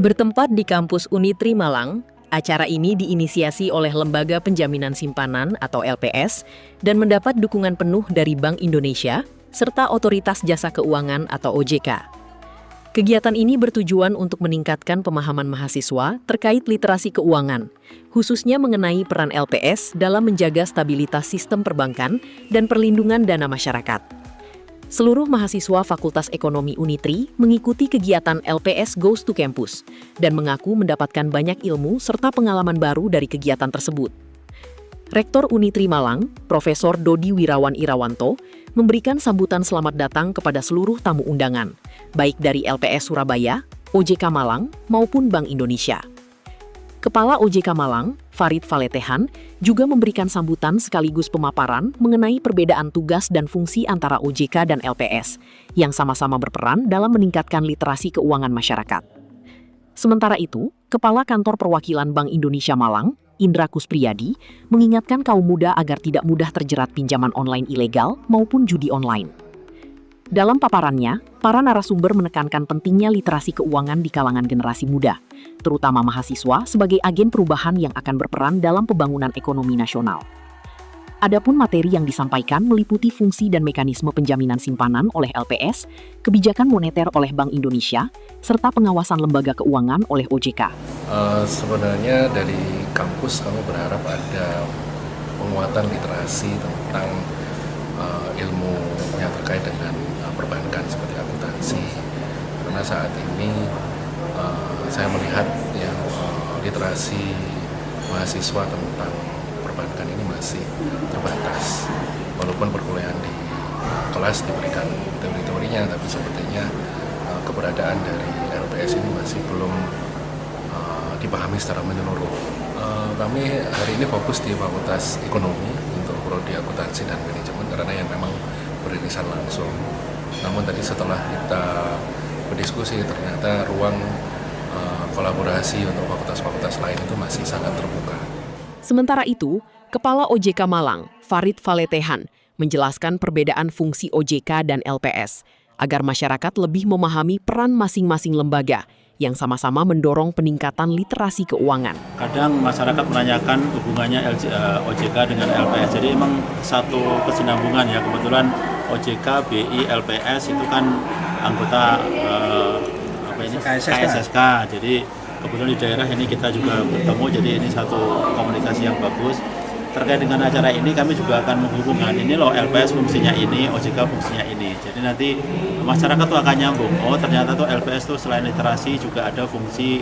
Bertempat di kampus Unitri Malang, acara ini diinisiasi oleh Lembaga Penjaminan Simpanan atau LPS dan mendapat dukungan penuh dari Bank Indonesia serta Otoritas Jasa Keuangan atau OJK. Kegiatan ini bertujuan untuk meningkatkan pemahaman mahasiswa terkait literasi keuangan, khususnya mengenai peran LPS dalam menjaga stabilitas sistem perbankan dan perlindungan dana masyarakat. Seluruh mahasiswa Fakultas Ekonomi Unitri mengikuti kegiatan LPS Goes to Campus dan mengaku mendapatkan banyak ilmu serta pengalaman baru dari kegiatan tersebut. Rektor Unitri Malang, Profesor Dodi Wirawan Irawanto, memberikan sambutan selamat datang kepada seluruh tamu undangan, baik dari LPS Surabaya, OJK Malang, maupun Bank Indonesia. Kepala OJK Malang, Farid Faletehan, juga memberikan sambutan sekaligus pemaparan mengenai perbedaan tugas dan fungsi antara OJK dan LPS, yang sama-sama berperan dalam meningkatkan literasi keuangan masyarakat. Sementara itu, Kepala Kantor Perwakilan Bank Indonesia Malang, Indra Kuspriyadi, mengingatkan kaum muda agar tidak mudah terjerat pinjaman online ilegal maupun judi online. Dalam paparannya, para narasumber menekankan pentingnya literasi keuangan di kalangan generasi muda, terutama mahasiswa sebagai agen perubahan yang akan berperan dalam pembangunan ekonomi nasional. Adapun materi yang disampaikan meliputi fungsi dan mekanisme penjaminan simpanan oleh LPS, kebijakan moneter oleh Bank Indonesia, serta pengawasan lembaga keuangan oleh OJK. Sebenarnya dari kampus kami berharap ada penguatan literasi tentang ilmu yang terkait dengan perbankan seperti akuntansi, karena saat ini saya melihat yang literasi mahasiswa tentang perbankan ini masih terbatas. Walaupun perkuliahan di kelas diberikan teori-teorinya, tapi sepertinya keberadaan dari LPS ini masih belum dipahami secara menyeluruh. Kami hari ini fokus di Fakultas Ekonomi untuk prodi akuntansi dan manajemen karena yang memang beririsan langsung. Namun tadi setelah kita berdiskusi ternyata ruang kolaborasi untuk fakultas-fakultas lain itu masih sangat terbuka. Sementara itu, Kepala OJK Malang, Farid Faletehan, menjelaskan perbedaan fungsi OJK dan LPS agar masyarakat lebih memahami peran masing-masing lembaga yang sama-sama mendorong peningkatan literasi keuangan. Kadang masyarakat menanyakan hubungannya OJK dengan LPS, jadi emang satu kesinambungan ya. Kebetulan OJK, BI, LPS itu kan anggota KSSK. Jadi kebetulan di daerah ini kita juga bertemu, jadi ini satu komunikasi yang bagus. Terkait dengan acara ini kami juga akan menghubungkan ini loh, LPS fungsinya ini, OJK fungsinya ini. Jadi nanti masyarakat tuh akan nyambung. Oh ternyata tuh LPS tuh selain literasi juga ada fungsi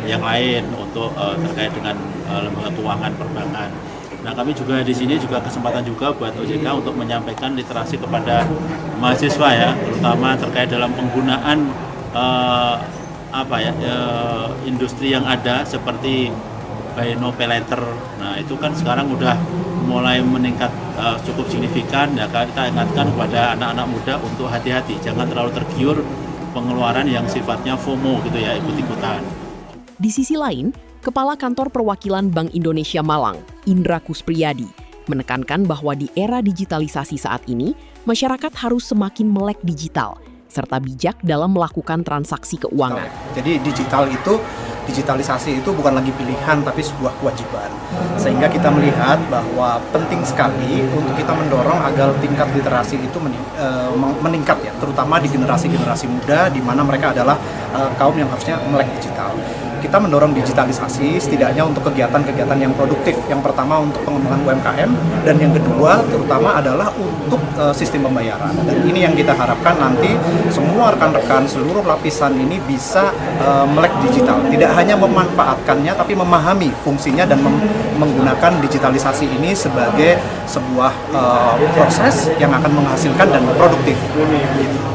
yang lain untuk terkait dengan lembaga keuangan perbankan. Nah kami juga di sini juga kesempatan juga buat OJK untuk menyampaikan literasi kepada mahasiswa ya, terutama terkait dalam penggunaan industri yang ada seperti buy now pay later. Nah itu kan sekarang udah mulai meningkat cukup signifikan. Ya, kita ingatkan kepada anak-anak muda untuk hati-hati, jangan terlalu tergiur pengeluaran yang sifatnya FOMO gitu ya, ikut-ikutan. Di sisi lain, Kepala Kantor Perwakilan Bank Indonesia Malang, Indra Kuspriyadi, menekankan bahwa di era digitalisasi saat ini, masyarakat harus semakin melek digital, serta bijak dalam melakukan transaksi keuangan. Jadi digitalisasi itu bukan lagi pilihan tapi sebuah kewajiban. Sehingga kita melihat bahwa penting sekali untuk kita mendorong agar tingkat literasi itu meningkat ya, terutama di generasi-generasi muda di mana mereka adalah kaum yang harusnya melek digital. Kita mendorong digitalisasi setidaknya untuk kegiatan-kegiatan yang produktif. Yang pertama untuk pengembangan UMKM dan yang kedua terutama adalah untuk sistem pembayaran. Dan ini yang kita harapkan nanti semua rekan-rekan seluruh lapisan ini bisa melek digital. Tidak hanya memanfaatkannya tapi memahami fungsinya dan menggunakan digitalisasi ini sebagai sebuah proses yang akan menghasilkan dan produktif. Gitu.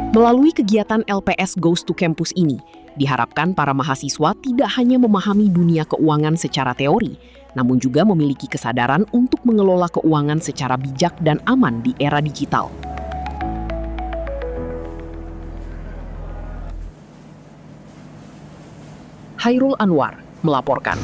Melalui kegiatan LPS Goes to Campus ini, diharapkan para mahasiswa tidak hanya memahami dunia keuangan secara teori, namun juga memiliki kesadaran untuk mengelola keuangan secara bijak dan aman di era digital. Hairul Anwar melaporkan.